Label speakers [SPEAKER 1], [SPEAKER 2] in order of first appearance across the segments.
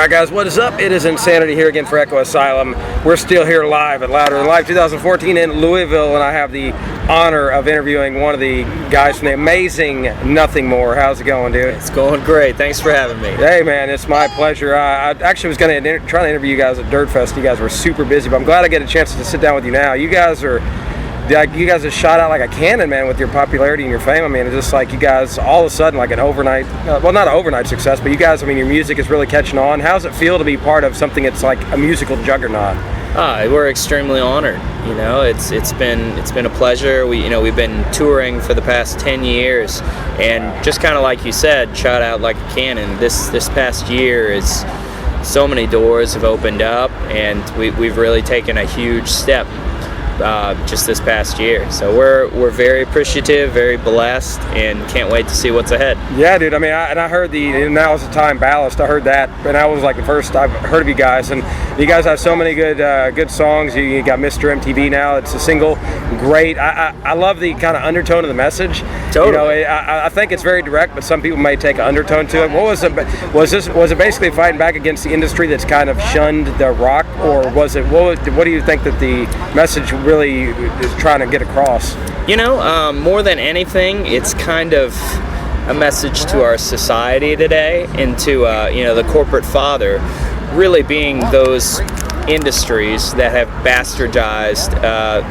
[SPEAKER 1] Alright guys, what is up? It is Insanity here again for Echo Asylum. We're still here live at Louder Than Live 2014 in Louisville, and I have the honor of interviewing one of the guys from the amazing Nothingmore. How's it going, dude?
[SPEAKER 2] It's going great. Thanks for having me.
[SPEAKER 1] Hey man, it's my pleasure. I actually was going to try to interview you guys at Dirt Fest. You guys were super busy, but I'm glad I get a chance to sit down with you now. You guys have shot out like a cannon, man, with your popularity and your fame. I mean, it's just like you guys all of a sudden, like an overnight, well, not an overnight success, but you guys, I mean, your music is really catching on. How does it feel to be part of something that's like a musical juggernaut?
[SPEAKER 2] We're extremely honored. You know, it's been a pleasure. We've been touring for the past 10 years, and just kind of like you said, shot out like a cannon. This past year is so many doors have opened up, and we've really taken a huge step. Just this past year, so we're very appreciative, very blessed, and can't wait to see what's ahead.
[SPEAKER 1] Yeah, dude. I mean, I heard the Now Is the Time Ballast. I heard that, and that was like the first I've heard of you guys. And you guys have so many good songs. You got Mr. MTV now. It's a single, great. I love the kind of undertone of the message.
[SPEAKER 2] Totally.
[SPEAKER 1] You know, I think it's very direct, but some people may take an undertone to it. What was it? Was it basically fighting back against the industry that's kind of shunned the rock, or was it? What do you think that the message really is trying to get across?
[SPEAKER 2] You know, more than anything, it's kind of a message to our society today, and to the corporate father really being those industries that have bastardized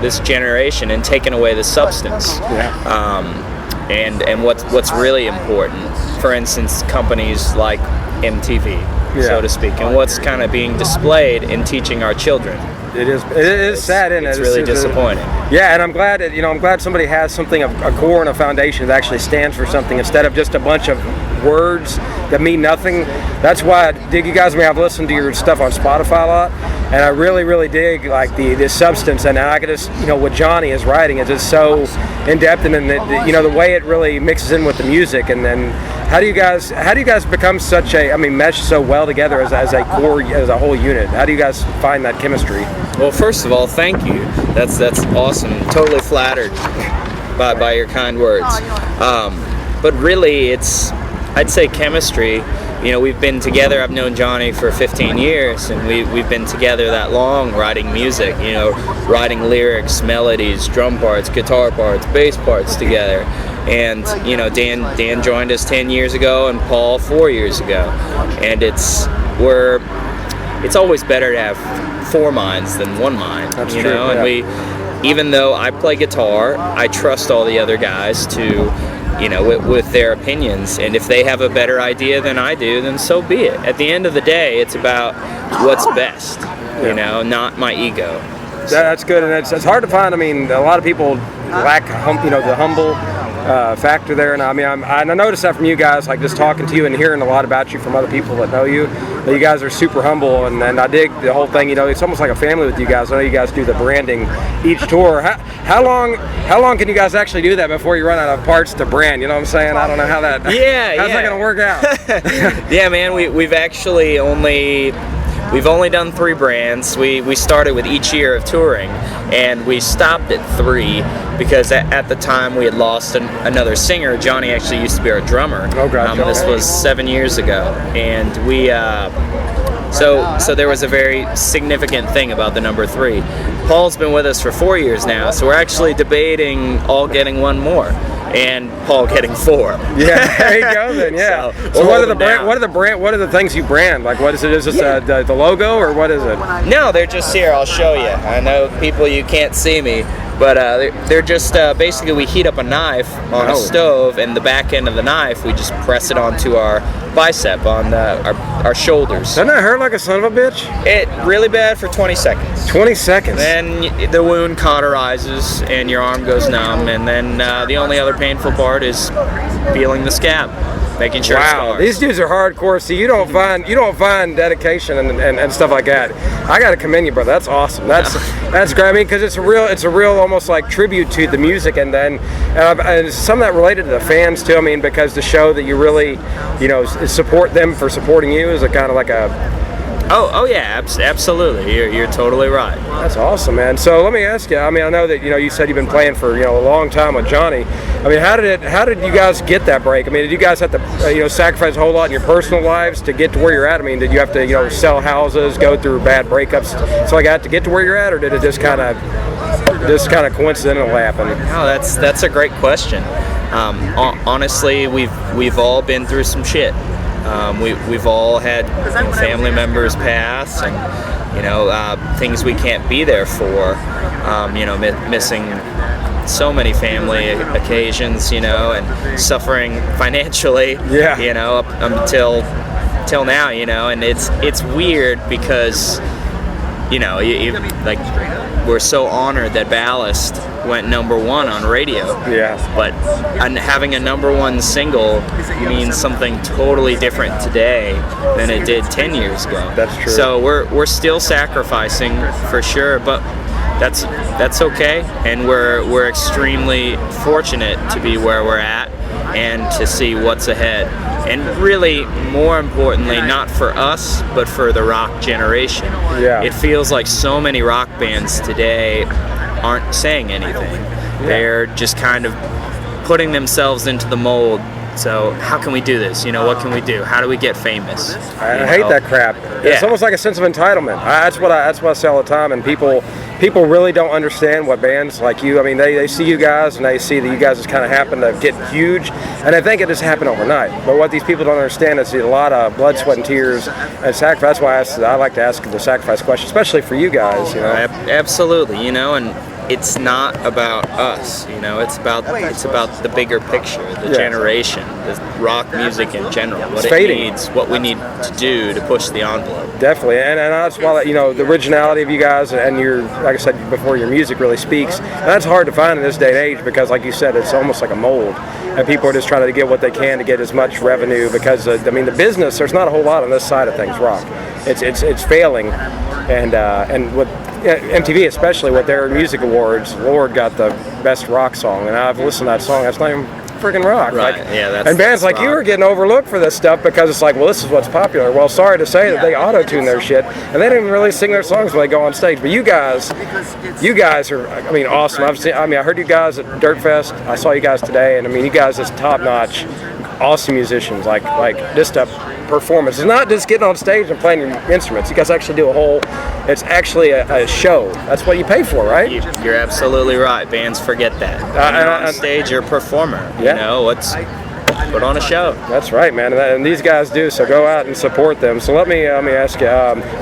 [SPEAKER 2] this generation and taken away the substance.
[SPEAKER 1] Yeah.
[SPEAKER 2] And what's really important, for instance, companies like MTV, so to speak, and what's kind of being displayed in teaching our children.
[SPEAKER 1] It is sad, isn't it?
[SPEAKER 2] It's really disappointing.
[SPEAKER 1] Yeah, and I'm glad somebody has something, a core and a foundation that actually stands for something instead of just a bunch of words that mean nothing. That's why I dig you guys. I mean, I've listened to your stuff on Spotify a lot, and I really dig like the substance. And I could just, what Johnny is writing is just so in depth, and then the way it really mixes in with the music. And then how do you guys become such mesh so well together as a core, as a whole unit? How do you guys find that chemistry?
[SPEAKER 2] Well, first of all, thank you. That's awesome. Totally flattered by your kind words. But really, I'd say chemistry. We've been together. I've known Johnny for 15 years, and we've been together that long, writing music. Writing lyrics, melodies, drum parts, guitar parts, bass parts together. And Dan joined us 10 years ago, and Paul 4 years ago. And it's always better to have 4 minds than 1 mind.
[SPEAKER 1] That's true.
[SPEAKER 2] And even though I play guitar, I trust all the other guys to, with their opinions. And if they have a better idea than I do, then so be it. At the end of the day, it's about what's best, not my ego.
[SPEAKER 1] That's good, and it's hard to find. I mean, a lot of people lack, the humble factor there, and I noticed that from you guys, like just talking to you and hearing a lot about you from other people that know you. That you guys are super humble, and I dig the whole thing. It's almost like a family with you guys. I know you guys do the branding each tour. How long can you guys actually do that before you run out of parts to brand? You know what I'm saying? I don't know how that. How's that gonna work out?
[SPEAKER 2] Yeah, man. We've actually only done 3 brands. We started with each year of touring, and we stopped at 3 because at the time we had lost another singer. Johnny actually used to be our drummer.
[SPEAKER 1] Oh, gotcha.
[SPEAKER 2] This was 7 years ago, and we so there was a very significant thing about the number 3. Paul's been with us for 4 years now, so we're actually debating all getting 1 more, and Paul getting 4.
[SPEAKER 1] Yeah, there you go then. Yeah. So what are the things you brand? Like, what is it? Is this the logo, or what is it?
[SPEAKER 2] No, they're just here. I'll show you. I know people, you can't see me, but they're just basically we heat up a knife on a stove, and the back end of the knife we just press it onto our bicep on our shoulders.
[SPEAKER 1] Doesn't that hurt like a son of a bitch?
[SPEAKER 2] It really bad for 20 seconds.
[SPEAKER 1] 20 seconds.
[SPEAKER 2] Then the wound cauterizes and your arm goes numb, and then the only other painful part is feeling the scab, making sure it's scarred.
[SPEAKER 1] These dudes are hardcore. See, you don't find dedication and stuff like that. I gotta commend you, brother. That's awesome. That's great. I mean, because it's a real almost like tribute to the music, and some of that related to the fans too. I mean, because to show that you really support them for supporting you is a kind of like a
[SPEAKER 2] Oh yeah, absolutely. You're totally right.
[SPEAKER 1] That's awesome, man. So let me ask you. I mean, I know that you said you've been playing for a long time with Johnny. I mean, how did you guys get that break? I mean, did you guys have to sacrifice a whole lot in your personal lives to get to where you're at? I mean, did you have to sell houses, go through bad breakups, so like that to get to where you're at, or did it just kind of coincidentally happen?
[SPEAKER 2] No, that's a great question. Honestly, we've all been through some shit. We've all had family members pass, and things we can't be there for. Missing so many family occasions, and suffering financially.
[SPEAKER 1] Yeah.
[SPEAKER 2] Up until now, and it's weird because we're so honored that Ballast went #1 on radio.
[SPEAKER 1] Yeah.
[SPEAKER 2] But having a #1 single means something totally different today than it did 10 years ago.
[SPEAKER 1] That's true.
[SPEAKER 2] So we're still sacrificing for sure, but that's okay, and we're extremely fortunate to be where we're at and to see what's ahead. And really, more importantly, not for us, but for the rock generation.
[SPEAKER 1] Yeah.
[SPEAKER 2] It feels like so many rock bands today aren't saying anything. They're just kind of putting themselves into the mold. So how can we do this? What can we do? How do we get famous?
[SPEAKER 1] I hate that crap. It's almost like a sense of entitlement. That's what I say all the time. And people really don't understand what bands like you. I mean, they see you guys and they see that you guys just kind of happen to get huge, and I think it just happened overnight. But what these people don't understand is a lot of blood, sweat, and tears and sacrifice. That's why I like to ask the sacrifice question, especially for you guys.
[SPEAKER 2] Absolutely. And it's not about us, it's about the bigger picture, the generation, the rock music in general, what we need to do to push the envelope.
[SPEAKER 1] Definitely, and that's why the originality of you guys and your, like I said before, your music really speaks. And that's hard to find in this day and age because, like you said, it's almost like a mold, and people are just trying to get what they can to get as much revenue because the business, there's not a whole lot on this side of things. Rock, it's failing, and with MTV especially with their music awards, Lord got the best rock song, and I've listened to that song. That's not even freaking rock.
[SPEAKER 2] Right.
[SPEAKER 1] And bands like you are getting overlooked for this stuff because it's like, well, this is what's popular. Well, sorry to say that they auto-tune their shit, and they don't even really sing their songs when they go on stage. But you guys are, awesome. I heard you guys at Dirt Fest. I saw you guys today, and you guys is top-notch, awesome musicians. Like just a performance. It's not just getting on stage and playing your instruments. You guys actually do it's actually a show. That's what you pay for, right?
[SPEAKER 2] You're absolutely right. Bands forget that. On stage, you're a performer.
[SPEAKER 1] Yeah.
[SPEAKER 2] Let's put on a show.
[SPEAKER 1] That's right, man. And these guys do. So go out and support them. So let me ask you,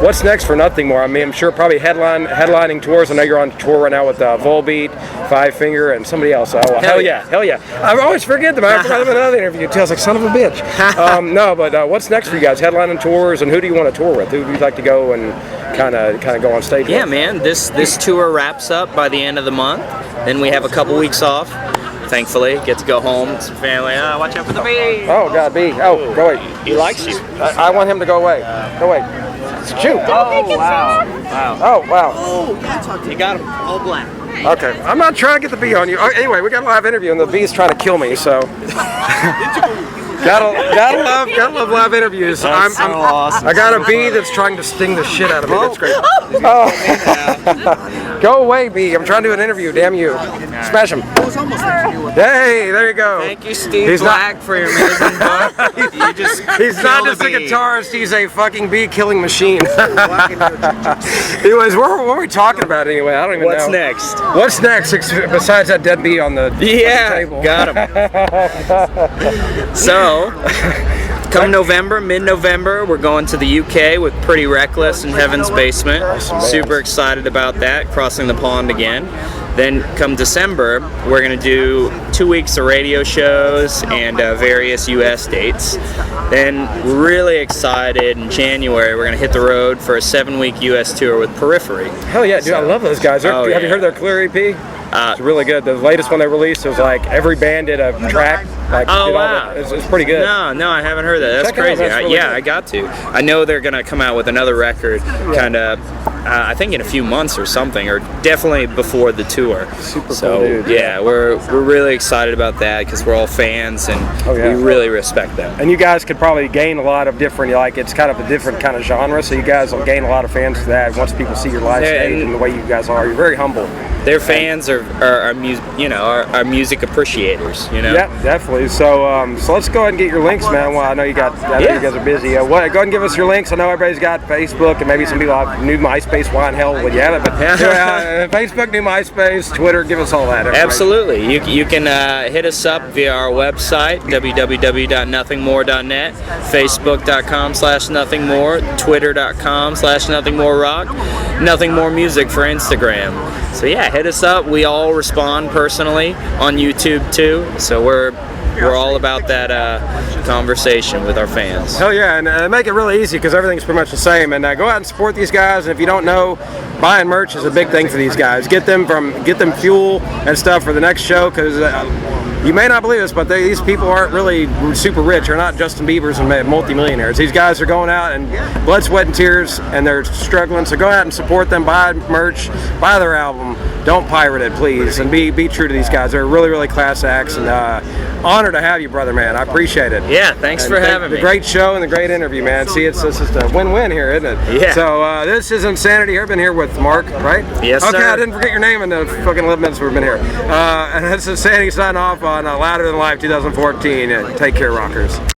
[SPEAKER 1] what's next for Nothingmore? I'm sure probably headlining tours. I know you're on tour right now with Volbeat, Five Finger, and somebody else. Hell yeah. I always forget them. I forgot them in another interview. I was like, son of a bitch. No, but what's next for you guys? Headlining tours, and who do you want to tour with? Who would you like to go and kind of go on stage with?
[SPEAKER 2] Yeah, man. This tour wraps up by the end of the month. Then we have a couple weeks off. Thankfully, get to go home with some family. Watch out for the bee.
[SPEAKER 1] Oh, God, bee. Oh, go away.
[SPEAKER 2] He likes you.
[SPEAKER 1] I want him to go away. Go away. Shoot.
[SPEAKER 2] Oh, wow.
[SPEAKER 1] Oh, wow.
[SPEAKER 3] Oh, yeah,
[SPEAKER 2] You got him. All black.
[SPEAKER 1] Okay. I'm not trying to get the bee on you. Anyway, we got a live interview, and the bee's trying to kill me, so. Gotta love live interviews.
[SPEAKER 2] That's so awesome.
[SPEAKER 1] I got a bee that's trying to sting the shit out of me. That's great. Oh. Go away, bee. I'm trying to do an interview. Damn you. Smash him. Hey, there you go.
[SPEAKER 2] Thank you, Steve Black, for your amazing book.
[SPEAKER 1] He's not just a guitarist. He's a fucking bee killing machine. Anyways, what are we talking about anyway? I don't even know.
[SPEAKER 2] What's next?
[SPEAKER 1] What's next besides that dead bee on the table?
[SPEAKER 2] Got him. So, come November, mid-November, we're going to the UK with Pretty Reckless in Heaven's Basement.
[SPEAKER 1] Awesome,
[SPEAKER 2] Super excited about that, crossing the pond again. Then come December, we're going to do 2 weeks of radio shows and various US dates. Then really excited in January, we're going to hit the road for a 7-week US tour with Periphery.
[SPEAKER 1] Hell yeah, dude, I love those guys. Have you heard their Clear EP? It's really good. The latest one they released was like every band did a track.
[SPEAKER 2] Wow.
[SPEAKER 1] It's pretty good.
[SPEAKER 2] No, I haven't heard that. That's
[SPEAKER 1] Check it out.
[SPEAKER 2] crazy.
[SPEAKER 1] That's really good.
[SPEAKER 2] I got to. I know they're going to come out with another record kind of I think in a few months or something, or definitely before the tour.
[SPEAKER 1] Super
[SPEAKER 2] so
[SPEAKER 1] cool, dude.
[SPEAKER 2] yeah, we're really excited about that because we're all fans and we really respect them.
[SPEAKER 1] And you guys could probably gain a lot of different, like, it's kind of a different kind of genre, so you guys will gain a lot of fans for that once people see your live stage and the way you guys are. You're very humble.
[SPEAKER 2] Their fans are our music appreciators, you know.
[SPEAKER 1] Yeah, definitely. So so let's go ahead and get your links, man. Well, I know you guys are busy. Go ahead and give us your links. I know everybody's got Facebook, and maybe some people have new MySpace. Why in hell would you have it? But Facebook, new MySpace, Twitter, give us all that. Everybody.
[SPEAKER 2] Absolutely. You can hit us up via our website, www.nothingmore.net, facebook.com/nothingmore, twitter.com/nothingmorerock, Nothingmore Music for Instagram. So yeah, hit us up. We all respond personally on YouTube too. So we're all about that conversation with our fans.
[SPEAKER 1] Hell yeah, and make it really easy because everything's pretty much the same. And go out and support these guys. And if you don't know, buying merch is a big thing for these guys. Get them fuel and stuff for the next show because you may not believe this, but these people aren't really super rich. They're not Justin Biebers and multimillionaires. These guys are going out and blood, sweat, and tears, and they're struggling. So go out and support them. Buy merch, buy their album. Don't pirate it, please, and be true to these guys. They're really, really class acts, and honor to have you, brother, man. I apprate it.
[SPEAKER 2] Yeah, thanks for having me.
[SPEAKER 1] The great show and the great interview, man. See, it's just a win-win here, isn't it?
[SPEAKER 2] Yeah.
[SPEAKER 1] So this is Insanity. I've been here with Mark, right?
[SPEAKER 2] Yes,
[SPEAKER 1] okay,
[SPEAKER 2] sir.
[SPEAKER 1] I didn't forget your name in the fucking 11 minutes we've been here. And this is Insanity signing off on Louder Than Life 2014. Take care, rockers.